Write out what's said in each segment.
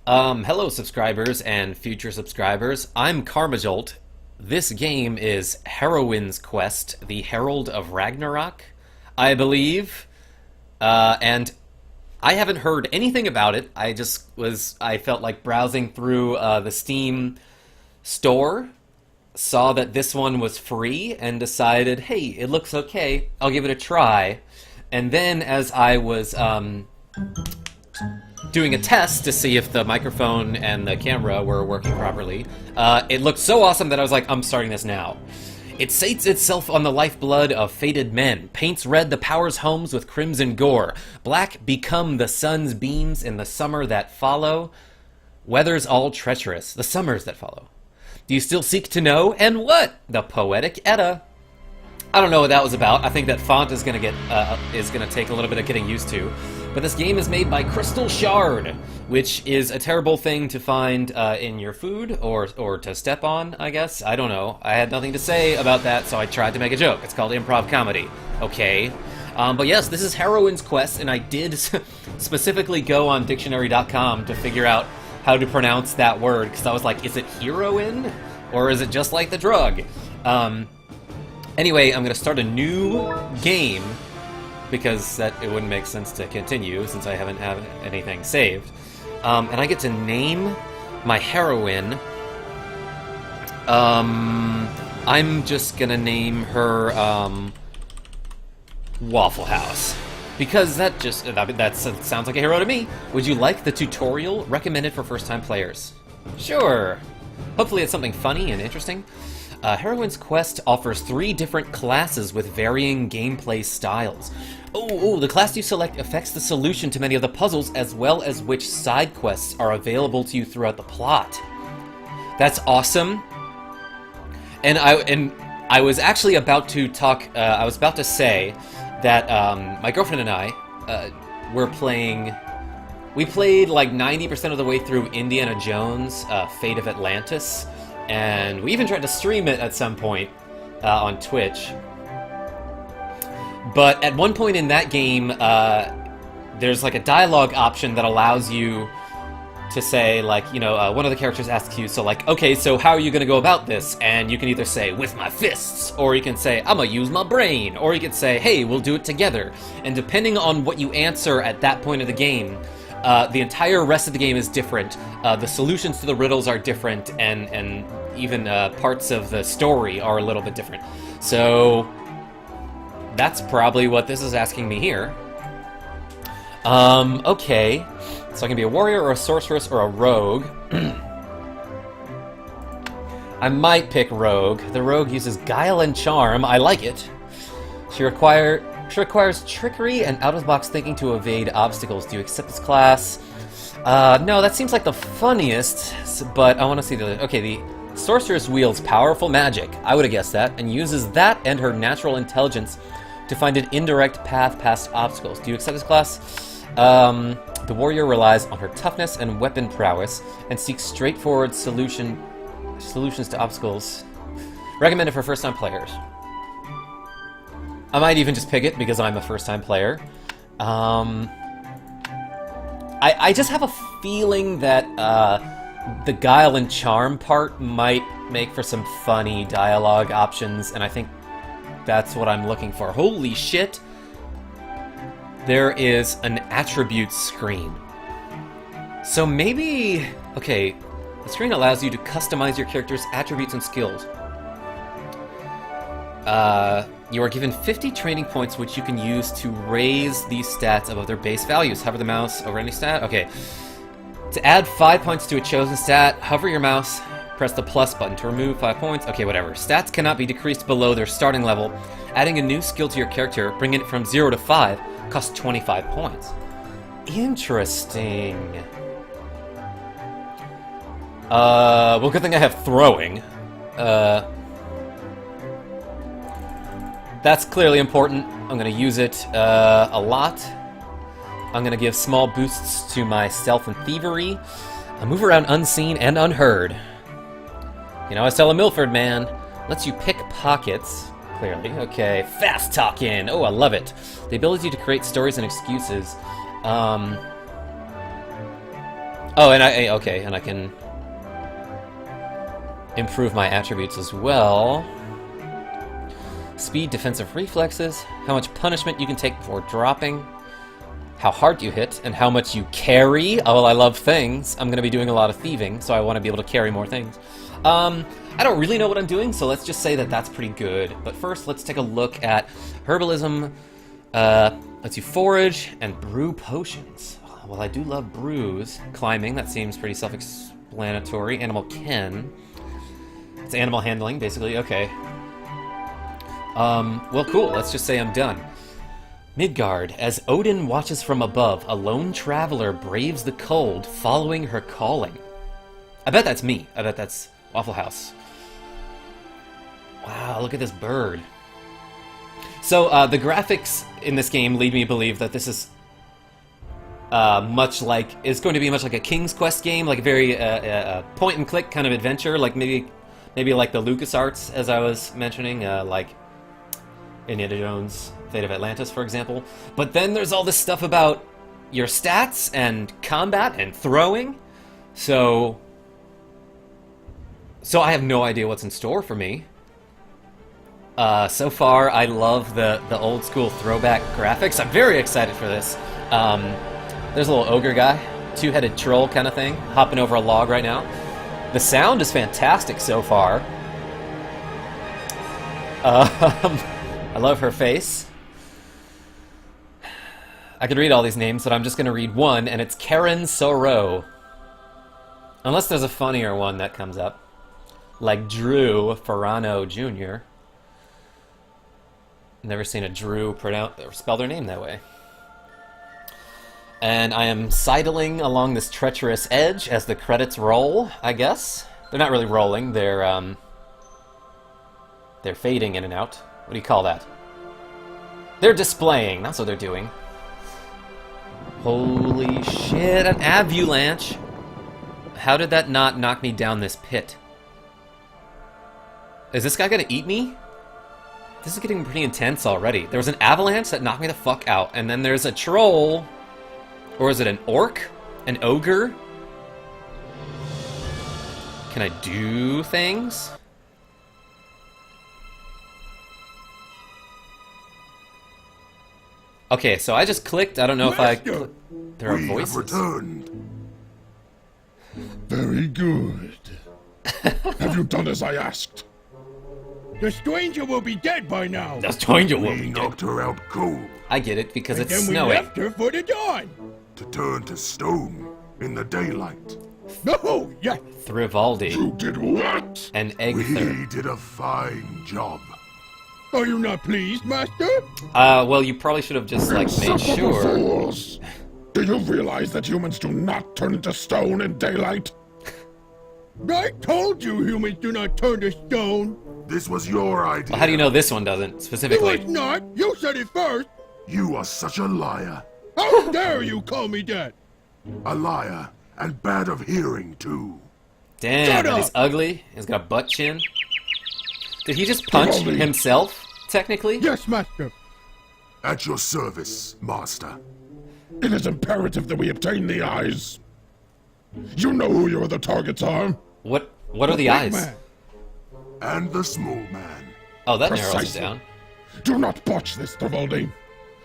Hello subscribers and future subscribers. I'm Karmajolt. This game is Heroine's Quest, the Herald of Ragnarok, I believe. And I haven't heard anything about it. I felt like browsing through the Steam store, saw that this one was free, and decided, hey, it looks okay, I'll give it a try. And then as I was, doing a test to see if the microphone and the camera were working properly, it looked so awesome that I was like, I'm starting this now. It sates itself on the lifeblood of fated men, paints red the power's homes with crimson gore, black become the sun's beams in the summer that follow, weather's all treacherous, the summers that follow. Do you still seek to know? And what? The Poetic Edda. I don't know what that was about. I think that font is gonna take a little bit of getting used to. But this game is made by Crystal Shard, which is a terrible thing to find in your food or to step on, I guess. I don't know. I had nothing to say about that, so I tried to make a joke. It's called improv comedy. Okay. But yes, this is Heroine's Quest, and I did specifically go on dictionary.com to figure out how to pronounce that word, because I was like, is it heroine? Or is it just like the drug? Anyway, I'm going to start a new game, because it wouldn't make sense to continue since I haven't had anything saved. And I get to name my heroine. I'm just gonna name her Waffle House, because that sounds like a hero to me. Would you like the tutorial recommended for first-time players? Sure. Hopefully it's something funny and interesting. Heroine's Quest offers 3 different classes with varying gameplay styles. The class you select affects the solution to many of the puzzles, as well as which side quests are available to you throughout the plot. That's awesome. And I was actually about to talk. I was about to say that my girlfriend and I were playing. We played like 90% of the way through Indiana Jones: Fate of Atlantis. And we even tried to stream it at some point on Twitch. But at one point in that game, there's like a dialogue option that allows you to say, like, one of the characters asks you, so like, okay, so how are you going to go about this? And you can either say, with my fists, or you can say, I'm going to use my brain, or you can say, hey, we'll do it together. And depending on what you answer at that point of the game, the entire rest of the game is different. The solutions to the riddles are different, and even parts of the story are a little bit different. So that's probably what this is asking me here. Okay. So I can be a warrior or a sorceress or a rogue. I might pick rogue. The rogue uses guile and charm. I like it. She requires trickery and out-of-the-box thinking to evade obstacles. Do you accept this class? No, that seems like the funniest, but I want to see the... Okay, the sorceress wields powerful magic. I would have guessed that, and uses that and her natural intelligence to find an indirect path past obstacles. Do you accept this class? The warrior relies on her toughness and weapon prowess, and seeks straightforward solutions to obstacles. Recommended for first-time players. I might even just pick it because I'm a first-time player. I just have a feeling that the guile and charm part might make for some funny dialogue options, and I think that's what I'm looking for. Holy shit! There is an attributes screen. So maybe... Okay, the screen allows you to customize your character's attributes and skills. You are given 50 training points, which you can use to raise these stats above their base values. Hover the mouse over any stat. Okay. To add 5 points to a chosen stat, hover your mouse, press the plus button to remove 5 points. Okay, whatever. Stats cannot be decreased below their starting level. Adding a new skill to your character, bringing it from 0 to 5, costs 25 points. Interesting. Well, good thing I have throwing. That's clearly important. I'm going to use it a lot. I'm going to give small boosts to my stealth and thievery. I move around unseen and unheard. You know, I tell a Milford man. Lets you pick pockets. Clearly. Okay. Fast talking. Oh, I love it. The ability to create stories and excuses. Oh, and okay, and I can improve my attributes as well. Speed, defensive reflexes, how much punishment you can take before dropping, how hard you hit, and how much you carry. Oh, well, I love things. I'm going to be doing a lot of thieving, so I want to be able to carry more things. I don't really know what I'm doing, so let's just say that that's pretty good. But first, let's take a look at herbalism. Let's do forage and brew potions. Well, I do love brews. Climbing, that seems pretty self-explanatory. Animal ken. It's animal handling, basically. Okay. Well, cool. Let's just say I'm done. Midgard. As Odin watches from above, a lone traveler braves the cold, following her calling. I bet that's me. I bet that's Waffle House. Wow, look at this bird. So, the graphics in this game lead me to believe that this is it's going to be much like a King's Quest game, like a very point-and-click kind of adventure, like maybe like the LucasArts, as I was mentioning, like Indiana Jones, Fate of Atlantis, for example. But then there's all this stuff about your stats and combat and throwing, so I have no idea what's in store for me. So far, I love the old school throwback graphics. I'm very excited for this. There's a little ogre guy, two-headed troll kind of thing, hopping over a log right now. The sound is fantastic so far. I love her face. I could read all these names, but I'm just going to read one, and it's Karen Soro. Unless there's a funnier one that comes up. Like Drew Ferrano Jr. Never seen a Drew spell their name that way. And I am sidling along this treacherous edge as the credits roll, I guess. They're not really rolling, they're fading in and out. What do you call that? They're displaying, that's what they're doing. Holy shit, an avalanche! How did that not knock me down this pit? Is this guy gonna eat me? This is getting pretty intense already. There was an avalanche that knocked me the fuck out, and then there's a troll. Or is it an orc? An ogre? Can I do things? Okay, so I just clicked. I don't know if I... There are voices. We have returned. Very good. Have you done as I asked? The stranger will be dead by now. The stranger will We be knocked dead. her out cold I get it, because it's Then we snowing. left her for the dawn. to turn to stone in the daylight. No, yes. Thrivaldi. You did what? And We Egther. did a fine job. Are you not pleased, Master? Well, you probably should have just, like, made Insufferable sure. fools. Do you realize that humans do not turn into stone in daylight? I told you humans do not turn to stone. This was your idea. Well, how do you know this one doesn't, It specifically? was not. You said it first. You are such a liar. How dare you call me that? A liar, and bad of hearing, too. Damn, Shut and he's up. ugly. He's got a butt chin. Did he just punch Thrivaldi. himself, technically? Yes, Master. At your service, Master. It is imperative that we obtain the eyes. You know who your other targets are. What are the Big eyes? man. And the small man. Oh, that narrows it Precisely. down. Do not botch this, Thrivaldi.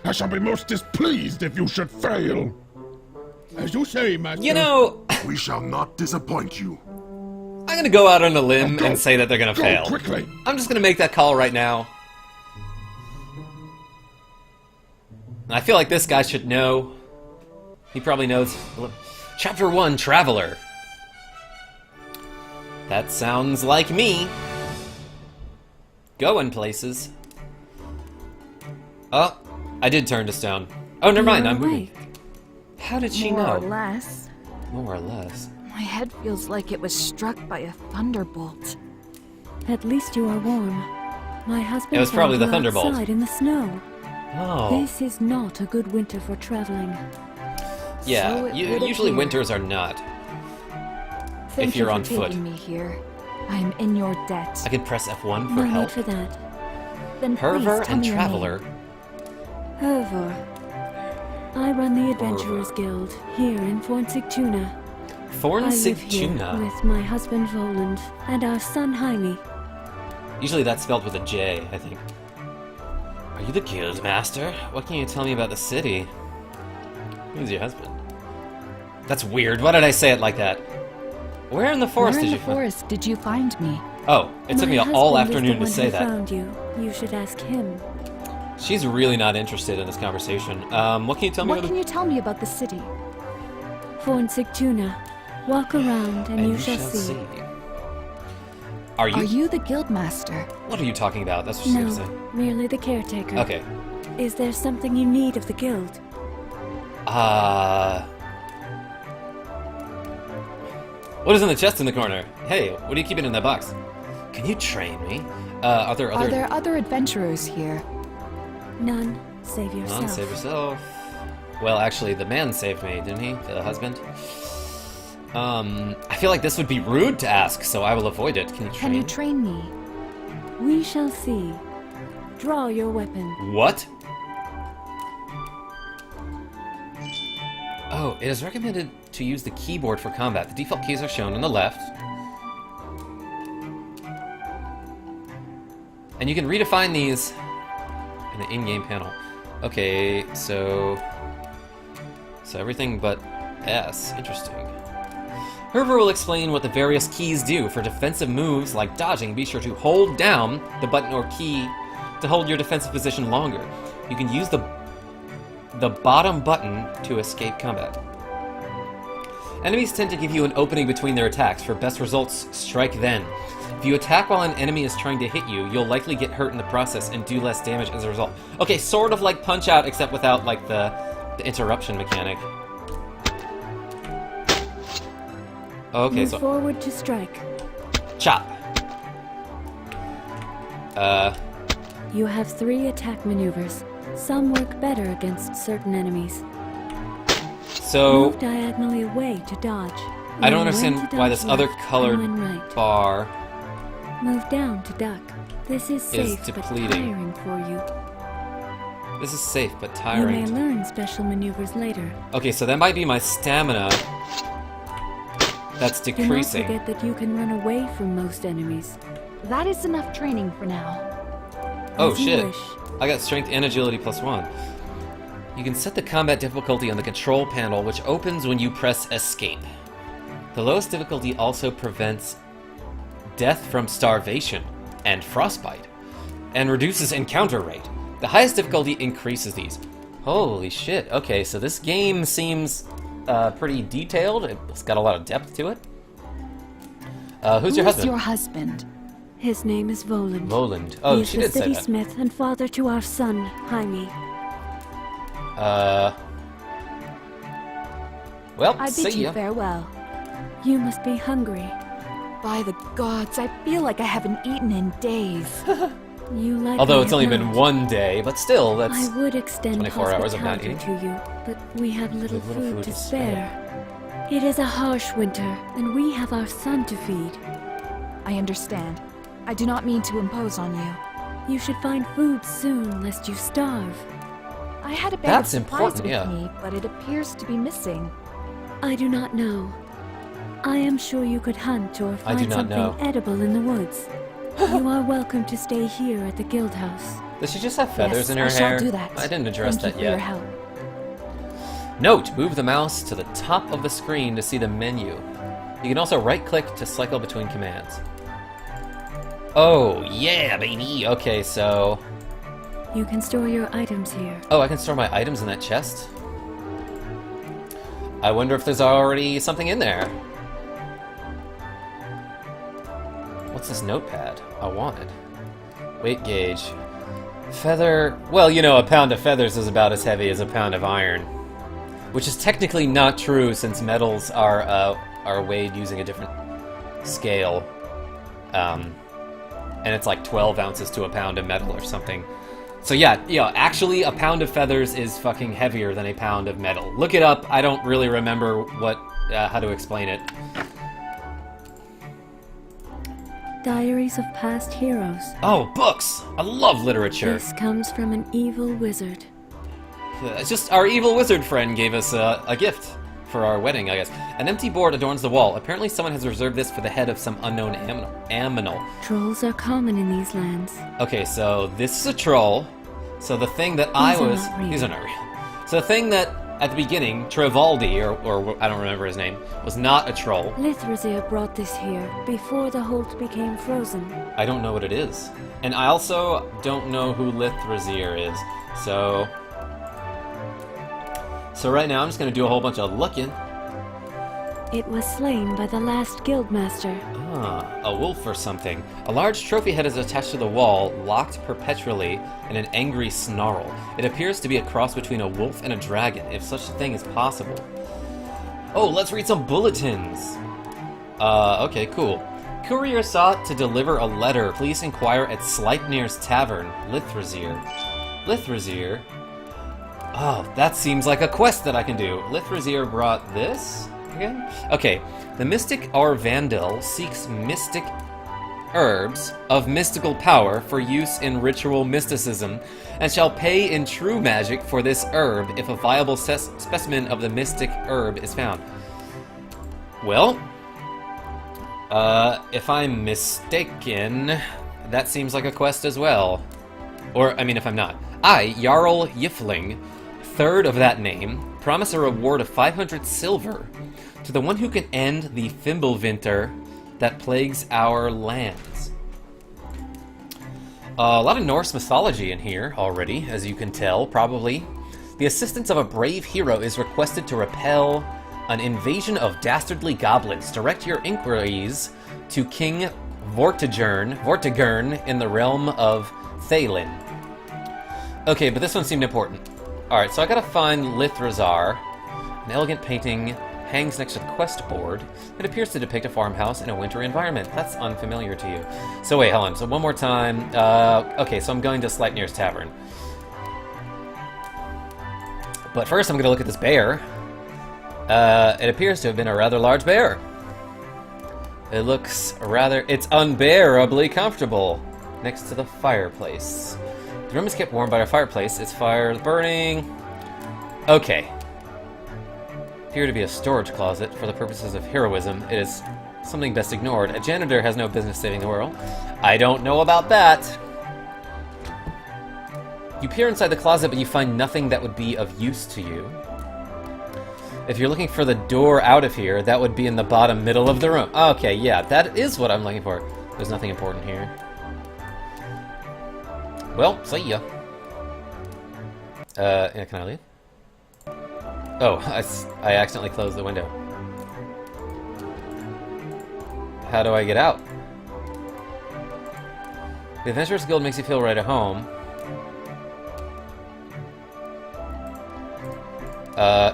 I shall be most displeased if you should fail. As you say, Master. You know, We shall not disappoint you. I'm gonna go out on a limb Go. and say that they're gonna Go fail. quickly. I'm just gonna make that call right now. I feel like this guy should know. He probably knows. Chapter 1, Traveler. That sounds like me. Going places. Oh, I did turn to stone. Oh, never mind, You're I'm moving. awake, How did she more or know? less. More or less. My head feels like it was struck by a thunderbolt. At least you are warm. My husband It was probably found the you thunderbolt. outside in the snow. Oh. This is not a good winter for traveling. Yeah, So it would usually appear. winters are not. Thank If you're you on for foot. taking me here. I am in your debt. I could press F1 for No help. need for that. Then Herver please tell and me your Traveler. name. Herver. I run the Adventurers Guild here in Fort Sigtuna. Thorn I live here Sigtuna. with my husband Roland and our son Jaime. Usually that's spelled with a J, I think. Are you the guild master? What can you tell me about the city? Who's your husband? That's weird. Why did I say it like that? Where in the forest Where in did the you find? forest did you find me? Oh, it took me My all husband is afternoon the to one say who that. Found you. You should ask him. She's really not interested in this conversation. What can you tell me What about can you tell me about the city? Thorn Sigtuna. Walk around and you shall see. Are Are you? you the guild master? What are you talking about? That's what she's gonna No, say. merely the caretaker. Okay. Is there something you need of the guild? What is in the chest in the corner? Hey, what are you keeping in that box? Can you train me? Are there Are other... there other adventurers here? None. Save yourself. None, save yourself. Well, actually, the man saved me, didn't he? The husband? I feel like this would be rude to ask, so I will avoid it. Can you train? Can you train me? We shall see. Draw your weapon. What? Oh, it is recommended to use the keyboard for combat. The default keys are shown on the left. And you can redefine these in the in-game panel. Okay, so everything but S. Interesting. Herber will explain what the various keys do. For defensive moves like dodging, be sure to hold down the button or key to hold your defensive position longer. You can use the bottom button to escape combat. Enemies tend to give you an opening between their attacks. For best results, strike then. If you attack while an enemy is trying to hit you, you'll likely get hurt in the process and do less damage as a result. Okay, sort of like Punch-Out, except without, like, the interruption mechanic. Okay, Move so... forward to strike. Chop! You have 3 attack maneuvers. Some work better against certain enemies. So... Move diagonally away to dodge. I don't Learn when understand to why dodge this other left and colored when right. bar Move down to duck. This is safe but depleting. tiring for you. This is safe, but You tiring. may learn special maneuvers later. Okay, so that might be my stamina that's Do not decreasing. forget that you can run away from most enemies. That is enough training for now. Oh, As you shit. wish. I got strength and agility +1. You can set the combat difficulty on the control panel, which opens when you press escape. The lowest difficulty also prevents death from starvation and frostbite, and reduces encounter rate. The highest difficulty increases these. Holy shit. Okay, so this game seems pretty detailed. It's got a lot of depth to it. Who's your husband? your husband? His name is Voland. Roland. Oh, he is she the did say city that. smith and father to our son, Jaime. Well, I see bid you ya. farewell. You must be hungry. By the gods, I feel like I haven't eaten in days. You like Although I it's have only been not. one day, but still, that's... I would extend 24 hours of not hospitality eating. to you, but we have little, With little food to spare. It is a harsh winter, and we have our son to feed. I understand. I do not mean to impose on you. You should find food soon, lest you starve. I had a bag That's of supplies important, with yeah. me, but it appears to be missing. I do not know. I am sure you could hunt or I do find not something know. edible in the woods. You are welcome to stay here at the guild house. Does she just have feathers Yes, in her I shall hair? do that. I didn't address Thank that you for your yet. help. Note, move the mouse to the top of the screen to see the menu. You can also right-click to cycle between commands. Oh, yeah, baby! Okay, so... You can store your items here. Oh, I can store my items in that chest? I wonder if there's already something in there. What's this notepad? I want it. Weight gauge. Feather... Well, you know, a pound of feathers is about as heavy as a pound of iron. Which is technically not true, since metals are weighed using a different scale. And it's like 12 ounces to a pound of metal or something. So yeah, actually a pound of feathers is fucking heavier than a pound of metal. Look it up, I don't really remember how to explain it. Diaries of past heroes. Oh, books! I love literature. This comes from an evil wizard. It's just our evil wizard friend gave us a gift for our wedding, I guess. An empty board adorns the wall. Apparently someone has reserved this for the head of some unknown aminal. Trolls are common in these lands. Okay, so this is a troll. So the thing that these are not real. So the thing that at the beginning, Trevaldi, or I don't remember his name, was not a troll. Lithrazir brought this here before the Holt became frozen. I don't know what it is. And I also don't know who Lithrazir is. So right now I'm just going to do a whole bunch of looking. It was slain by the last guildmaster. Ah, a wolf or something. A large trophy head is attached to the wall, locked perpetually in an angry snarl. It appears to be a cross between a wolf and a dragon, if such a thing is possible. Oh, let's read some bulletins. Okay, cool. Courier sought to deliver a letter. Please inquire at Sleipnir's Tavern, Lithrazir. Lithrazir? Oh, that seems like a quest that I can do. Lithrazir brought this? Again? Okay, the mystic Arvandil seeks mystic herbs of mystical power for use in ritual mysticism, and shall pay in true magic for this herb if a viable specimen of the mystic herb is found. Well, if I'm mistaken, that seems like a quest as well. Or, I mean, if I'm not. I, Jarl Yifling, third of that name, promise a reward of 500 silver to the one who can end the Fimbulvinter that plagues our lands. A lot of Norse mythology in here already, as you can tell, probably. The assistance of a brave hero is requested to repel an invasion of dastardly goblins. Direct your inquiries to King Vortigern in the realm of Thalin. Okay, but this one seemed important. Alright, so I gotta find Lithrazar. An elegant painting hangs next to the quest board. It appears to depict a farmhouse in a winter environment. That's unfamiliar to you. So wait, hold on. So one more time. Okay, so I'm going to Sleipnir's Tavern. But first I'm going to look at this bear. It appears to have been a rather large bear. It looks it's unbearably comfortable next to the fireplace. The room is kept warm by a fireplace. Its fire is burning. Okay. Appear to be a storage closet for the purposes of heroism. It is something best ignored. A janitor has no business saving the world. I don't know about that. You peer inside the closet, but you find nothing that would be of use to you. If you're looking for the door out of here, that would be in the bottom middle of the room. Okay, yeah, that is what I'm looking for. There's nothing important here. Well, see ya. Yeah, can I leave? Oh, I accidentally closed the window. How do I get out? The Adventurers Guild makes you feel right at home.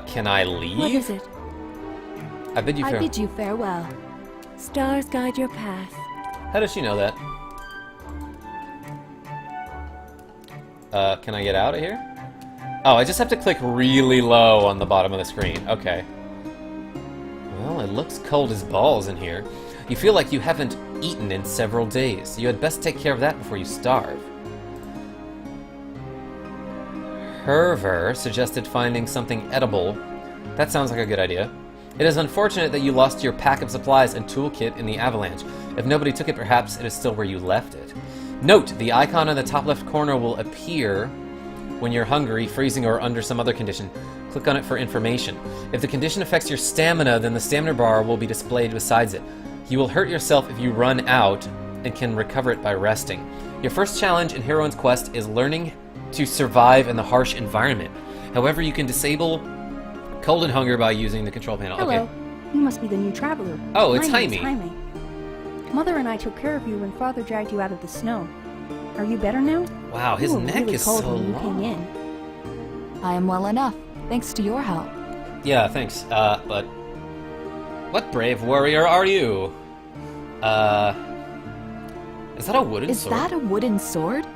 Can I leave? What is it? I bid you farewell. Stars guide your path. How does she know that? Can I get out of here? Oh, I just have to click really low on the bottom of the screen. Okay. Well, it looks cold as balls in here. You feel like you haven't eaten in several days. You had best take care of that before you starve. Herver suggested finding something edible. That sounds like a good idea. It is unfortunate that you lost your pack of supplies and toolkit in the avalanche. If nobody took it, perhaps it is still where you left it. Note, the icon in the top left corner will appear when you're hungry, freezing, or under some other condition. Click on it for information. If the condition affects your stamina, then the stamina bar will be displayed besides it. You will hurt yourself if you run out and can recover it by resting. Your first challenge in Heroine's quest is learning to survive in the harsh environment. However, you can disable cold and hunger by using the control panel. Hello. Okay. You must be the new traveler. Oh, it's My name's Jaime. Mother and I took care of you when Father dragged you out of the snow. Are you better now? Wow, his You were neck really is cold so when you long. came in. I am well enough, thanks to your help. Yeah, thanks. But what brave warrior are you? Is that a wooden Is sword? that a wooden sword?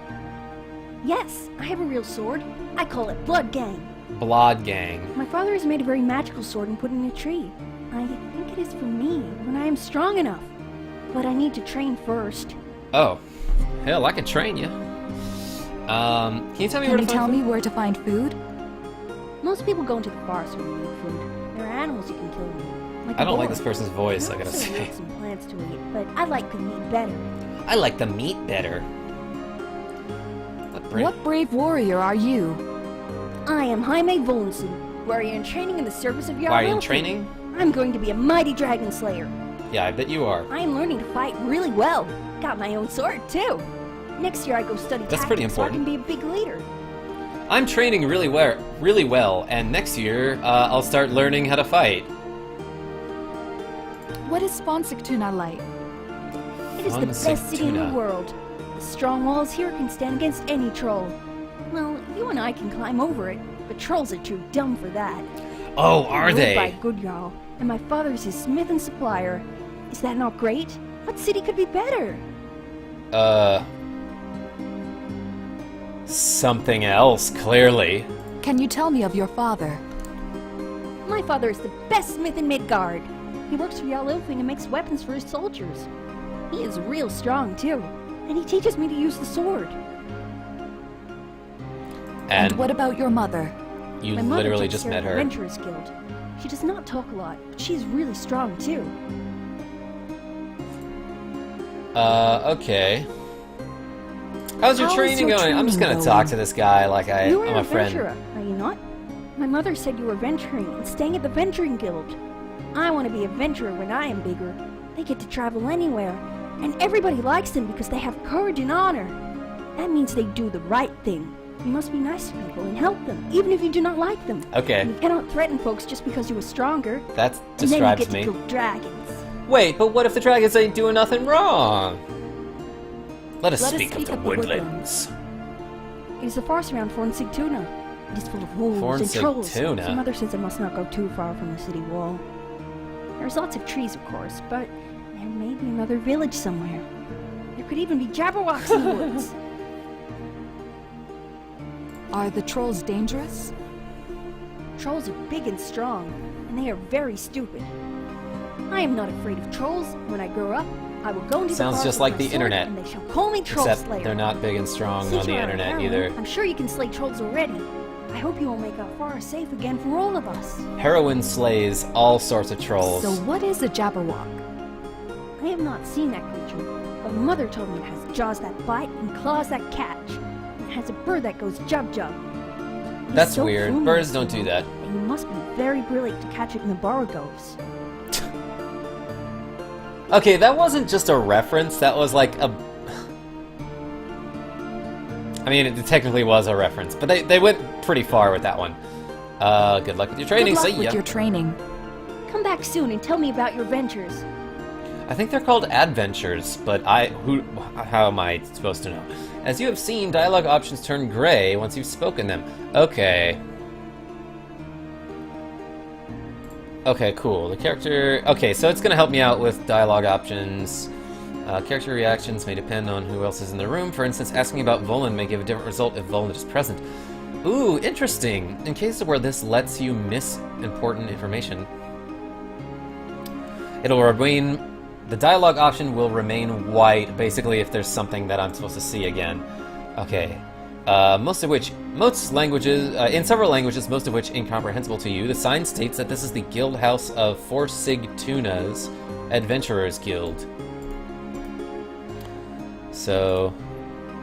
Yes, I have a real sword. I call it Blood Gang. Blood Gang. My father has made a very magical sword and put it in a tree. I think it is for me when I am strong enough. But I need to train first. Oh, hell, I can train you. Can you tell me Can where you to tell find me where to find food? Most people go into the forest when they need food. There are animals animals you can kill them. Like I a don't like boar. this person's voice, I gotta also say. need some plants to eat, but I like the meat better. I like the meat better. What brave warrior are you? I am Jaime Volenson, warrior in training in the service of Jarl Why are you in Wilfred. training? I'm going to be a mighty dragon slayer. Yeah, I bet you are. I am learning to fight really well. Got my own sword, too. Next year I go study That's pretty tactics so I can important. be a big leader. I'm training really well, and next year I'll start learning how to fight. What is Sponsiktuna like? It is the best city in the world. The strong walls here can stand against any troll. Well, you and I can climb over it, but trolls are too dumb for that. Oh, are Ruled they? by a good Jarl, and my father's his smith and supplier. Is that not great? What city could be better? Something else, clearly. Can you tell me of your father? My father is the best smith in Midgard. He works for Jarl Ilfwine and makes weapons for his soldiers. He is real strong, too. And he teaches me to use the sword. And what about your mother? you My mother literally takes just care met of the her. Adventurers Guild. She does not talk a lot, but she's really strong, too. Okay. How's your How is training your going? I'm just training gonna talk going? to this guy like You are I'm an a friend. adventurer, are you not? My mother said you were venturing and staying at the Venturing Guild. I want to be a venturer when I am bigger. They get to travel anywhere, and everybody likes them because they have courage and honor. That means they do the right thing. You must be nice to people and help them, even if you do not like them. Okay, And you cannot threaten folks just because you are stronger. that And then you describes get me. to kill dragons. Wait, but what if the dragons ain't doing nothing wrong? Let us Let us speak of speak the of the woodlands. It is the forest around Fornsigtuna. It is full of wolves and trolls. Fornsigtuna? So Mother says I must not go too far from the city wall. There's lots of trees, of course, but there may be another village somewhere. There could even be Jabberwocks in the woods. Are the trolls dangerous? Trolls are big and strong, and they are very stupid. I am not afraid of trolls. When I grow up, I will go into Sounds the forest just with like my the sword, internet. and they shall call me Troll Except Slayer. they're not big and strong Since on the you are a internet heroine, either. I'm sure you can slay trolls already. I hope you will make our forest safe again for all of us. Heroine slays all sorts of trolls. So what is a Jabberwock? I have not seen that creature, but Mother told me it has jaws that bite and claws that catch. It has a bird that goes jub-jub. It is That's so weird. fluent, Birds don't do that. And you must be very brilliant to catch it in the Borogoves. Okay, that wasn't just a reference, that was like a... I mean, it technically was a reference, but they went pretty far with that one. Good luck with your training, Good luck see with ya. your training. Come back soon and tell me about your ventures. I think they're called adventures, but how am I supposed to know? As you have seen, dialogue options turn gray once you've spoken them. Okay. Okay, cool. The character... Okay, so it's gonna help me out with dialogue options. Character reactions may depend on who else is in the room. For instance, asking about Volan may give a different result if Volan is present. Ooh, interesting. In cases where this lets you miss important information, it'll remain... The dialogue option will remain white, basically, if there's something that I'm supposed to see again. Okay. In several languages, most of which incomprehensible to you, the sign states that this is the guild house of Forsigtuna's Adventurers Guild. So,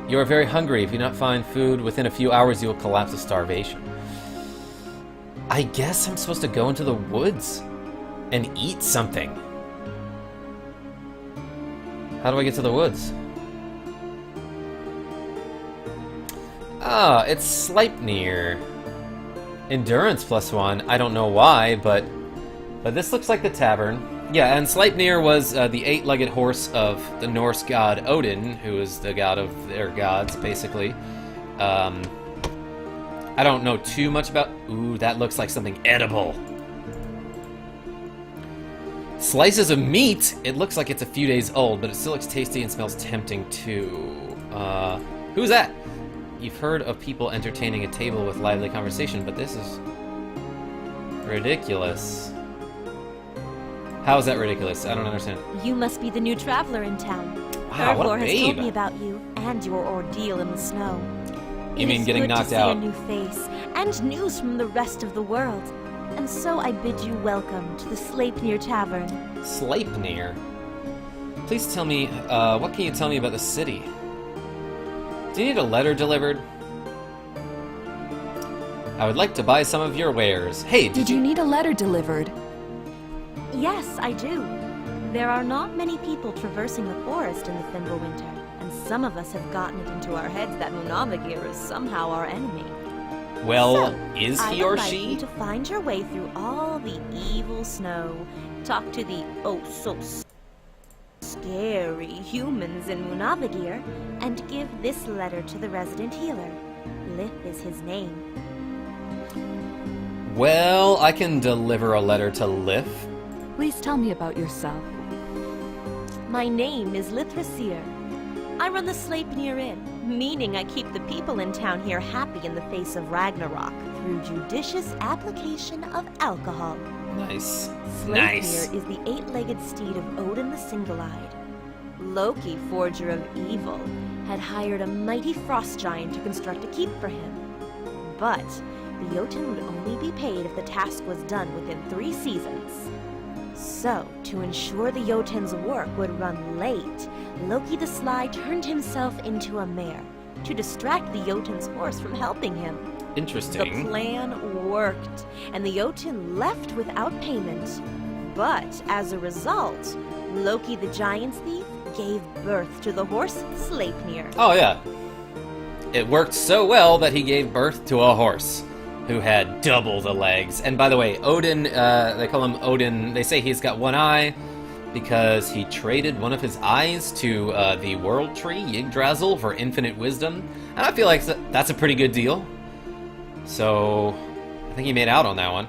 you are very hungry. If you do not find food within a few hours, you will collapse of starvation. I guess I'm supposed to go into the woods and eat something. How do I get to the woods? Ah, it's Sleipnir. Endurance +1. I don't know why, but this looks like the tavern. Yeah, and Sleipnir was the eight-legged horse of the Norse god Odin, who is the god of their gods, basically. I don't know too much about... Ooh, that looks like something edible. Slices of meat! It looks like it's a few days old, but it still looks tasty and smells tempting, too. Who's that? You've heard of people entertaining a table with lively conversation, but this is... ridiculous. How is that ridiculous? I don't understand. You must be the new traveler in town. Wow, what a Herblore has told babe. me about you and your ordeal in the snow. You mean getting knocked It is out? good to see a new face and news from the rest of the world. and so I bid you welcome to the Sleipnir Tavern. Sleipnir? Please tell me, what can you tell me about the city? Do you need a letter delivered? I would like to buy some of your wares. Hey, Did you need a letter delivered? Yes, I do. There are not many people traversing the forest in the Fimbulwinter, and some of us have gotten it into our heads that Munavagir is somehow our enemy. Well, So, is he I or would like she? you to find your way through all the evil snow, talk to the scary humans in Munavagir, and give this letter to the resident healer. Lith is his name. Well, I can deliver a letter to Lith. Please tell me about yourself. My name is Lithrasir. I run the Sleipnir Inn, meaning I keep the people in town here happy in the face of Ragnarok through judicious application of alcohol. Nice. Sleipnir Nice. is the eight-legged steed of Odin the Single-Eyed. Loki, forger of evil, had hired a mighty frost giant to construct a keep for him. But the Jotun would only be paid if the task was done within 3 seasons. So, to ensure the Jotun's work would run late, Loki the Sly turned himself into a mare to distract the Jotun's horse from helping him. The Interesting. plan worked, and the Jotun left without payment. But as a result, Loki the giant thief gave birth to the horse Sleipnir. Oh, yeah. It worked so well that he gave birth to a horse who had double the legs. And by the way, Odin, they call him Odin, they say he's got one eye because he traded one of his eyes to the world tree, Yggdrasil, for infinite wisdom. And I feel like that's a pretty good deal. So, I think he made out on that one.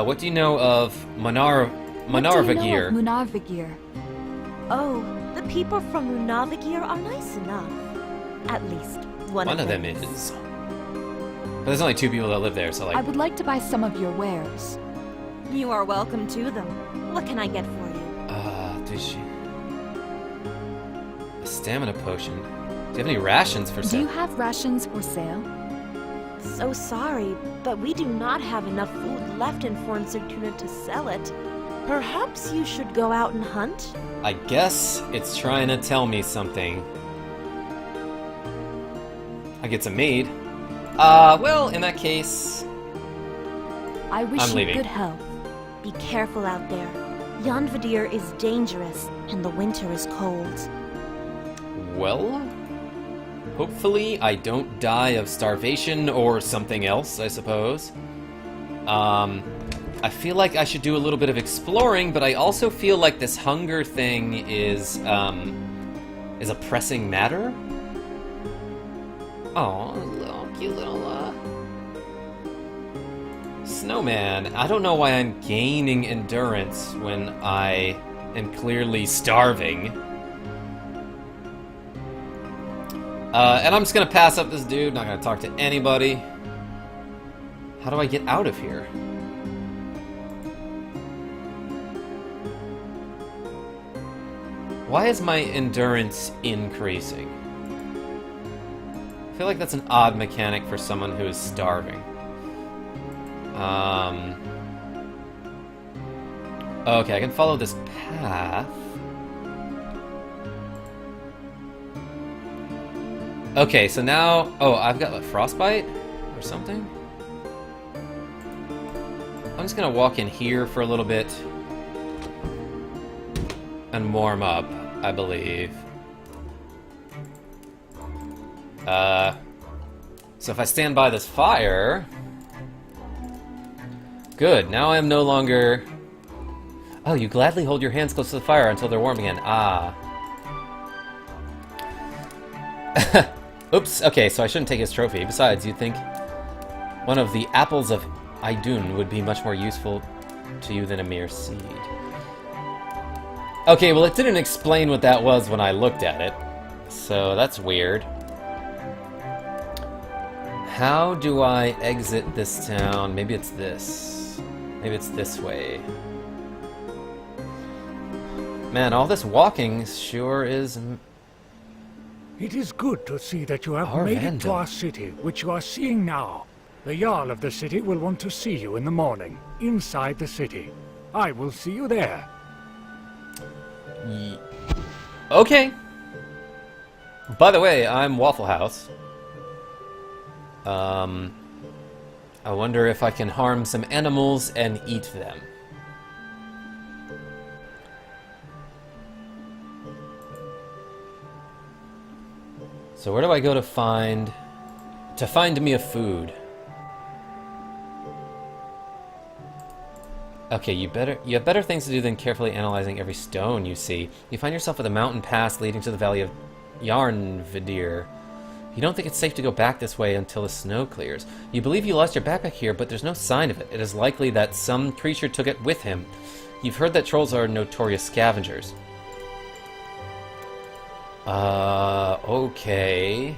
What do you know of Munarvagir? Munavagir. Oh, the people from Munavagir are nice enough. At least one One of them is. But there's only 2 people that live there, so I like... would like to buy some of your wares. You are welcome to them. What can I get for you? Did she... A stamina potion. Do you have any rations for Do sale? you have rations for sale? So sorry, but we do not have enough food left in Fornsugtuna to sell it. Perhaps you should go out and hunt? I guess it's trying to tell me something. I get some mead. Well, in that case... I wish I'm you leaving. good health. Be careful out there. Yonvadir is dangerous, and the winter is cold. Well... Hopefully I don't die of starvation or something else, I suppose. I feel like I should do a little bit of exploring, but I also feel like this hunger thing is a pressing matter. Oh, little cute little snowman. I don't know why I'm gaining endurance when I am clearly starving. And I'm just gonna pass up this dude, not gonna talk to anybody. How do I get out of here? Why is my endurance increasing? I feel like that's an odd mechanic for someone who is starving. Okay, I can follow this path. Okay, so now... Oh, I've got, what, frostbite? Or something? I'm just gonna walk in here for a little bit. And warm up, I believe. So if I stand by this fire... Good, now I am no longer... Oh, you gladly hold your hands close to the fire until they're warm again. Ah. Oops, okay, so I shouldn't take his trophy. Besides, you'd think one of the apples of Idun would be much more useful to you than a mere seed. Okay, well it didn't explain what that was when I looked at it, so that's weird. How do I exit this town? Maybe it's this. Maybe it's this way. Man, all this walking sure is... It is good to see that you have Our made it Vandal. to our city, which you are seeing now. The Jarl of the city will want to see you in the morning, inside the city. I will see you there. Okay. By the way, I'm Waffle House. I wonder if I can harm some animals and eat them. So where do I go to find me a food? Okay, you have better things to do than carefully analyzing every stone you see. You find yourself at the mountain pass leading to the valley of Yarnvidir. You don't think it's safe to go back this way until the snow clears. You believe you lost your backpack here, but there's no sign of it. It is likely that some creature took it with him. You've heard that trolls are notorious scavengers. Okay.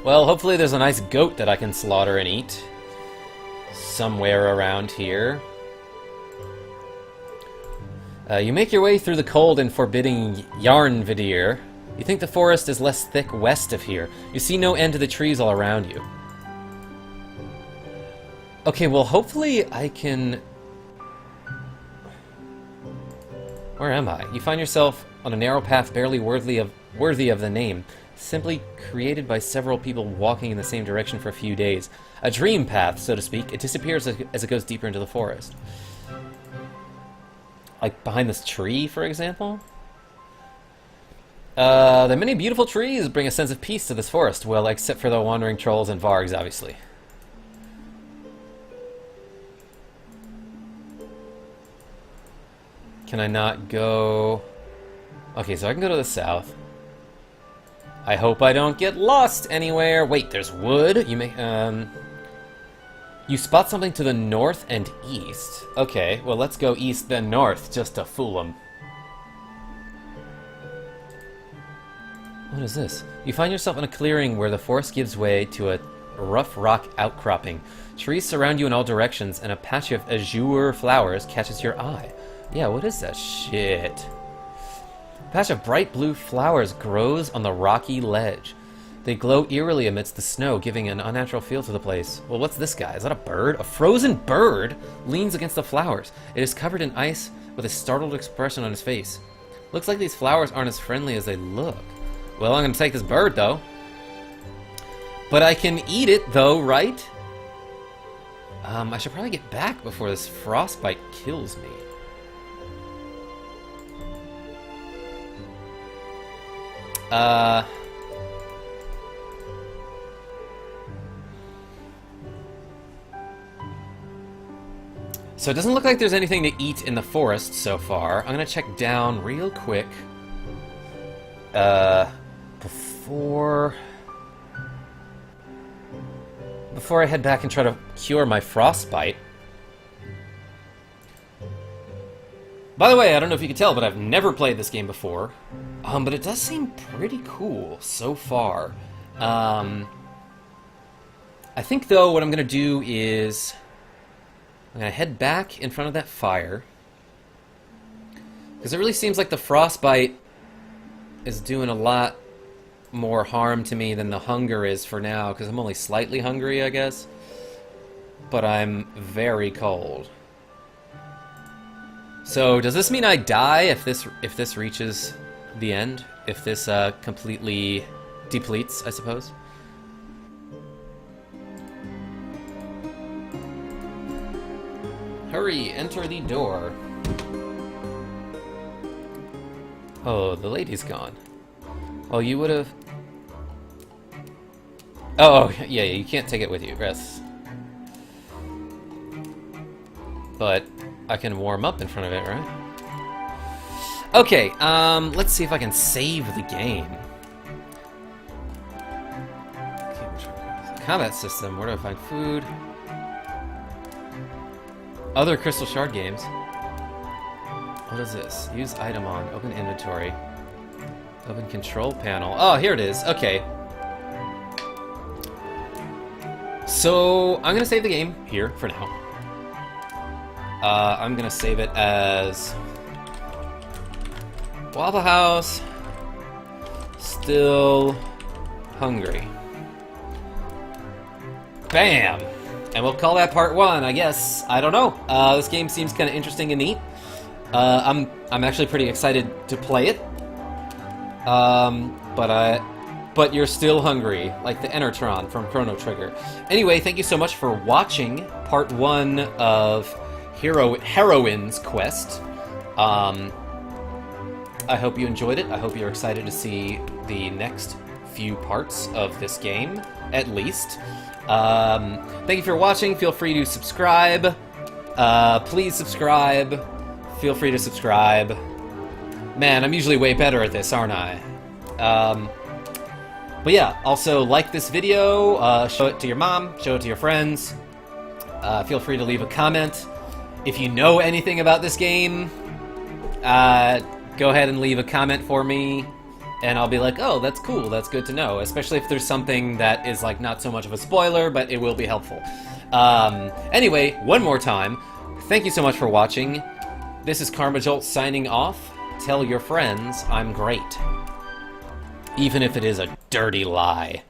Well, hopefully there's a nice goat that I can slaughter and eat. Somewhere around here. You make your way through the cold and forbidding Yarnvidir. You think the forest is less thick west of here. You see no end to the trees all around you. Okay, well, hopefully I can... Where am I? You find yourself on a narrow path barely worthy of the name, simply created by several people walking in the same direction for a few days. A dream path, so to speak. It disappears as it goes deeper into the forest. Like behind this tree, for example? The many beautiful trees bring a sense of peace to this forest. Well, except for the wandering trolls and vargs, obviously. Can I not go... Okay, so I can go to the south. I hope I don't get lost anywhere. Wait, there's wood? You may... You spot something to the north and east. Okay, well, let's go east then north, just to fool them. What is this? You find yourself in a clearing where the forest gives way to a rough rock outcropping. Trees surround you in all directions, and a patch of azure flowers catches your eye. Yeah, what is that shit? A patch of bright blue flowers grows on the rocky ledge. They glow eerily amidst the snow, giving an unnatural feel to the place. Well, what's this guy? Is that a bird? A frozen bird leans against the flowers. It is covered in ice with a startled expression on his face. Looks like these flowers aren't as friendly as they look. Well, I'm gonna take this bird, though. But I can eat it, though, right? I should probably get back before this frostbite kills me. So it doesn't look like there's anything to eat in the forest so far. I'm gonna check down real quick. Before I head back and try to cure my frostbite. By the way, I don't know if you can tell, but I've never played this game before. But it does seem pretty cool so far. I think, though, what I'm gonna do is... I'm gonna head back in front of that fire. Because it really seems like the frostbite is doing a lot more harm to me than the hunger is for now, because I'm only slightly hungry, I guess. But I'm very cold. So, does this mean I die if this reaches the end? If this completely depletes, I suppose? Hurry, enter the door. Oh, the lady's gone. Well, you would have... Oh, yeah, you can't take it with you. Yes. But I can warm up in front of it, right? Okay, let's see if I can save the game. Combat system, where do I find food? Other Crystal Shard games. What is this? Use item on. Open inventory. Open control panel. Oh, here it is. Okay. So, I'm gonna save the game here for now. I'm gonna save it as... Waffle House. Still hungry. Bam! And we'll call that part 1, I guess. I don't know. This game seems kind of interesting and neat. I'm actually pretty excited to play it. But you're still hungry, like the Enertron from Chrono Trigger. Anyway, thank you so much for watching part 1 of Heroine's Quest. I hope you enjoyed it. I hope you're excited to see the next few parts of this game, at least. Thank you for watching. Feel free to subscribe. Please subscribe. Feel free to subscribe. Man, I'm usually way better at this, aren't I? But yeah, also like this video, show it to your mom, show it to your friends. Feel free to leave a comment. If you know anything about this game, go ahead and leave a comment for me, and I'll be like, oh, that's cool, that's good to know, especially if there's something that is like not so much of a spoiler, but it will be helpful. Anyway, one more time, thank you so much for watching. This is Karma Jolt signing off. Tell your friends I'm great. Even if it is a dirty lie.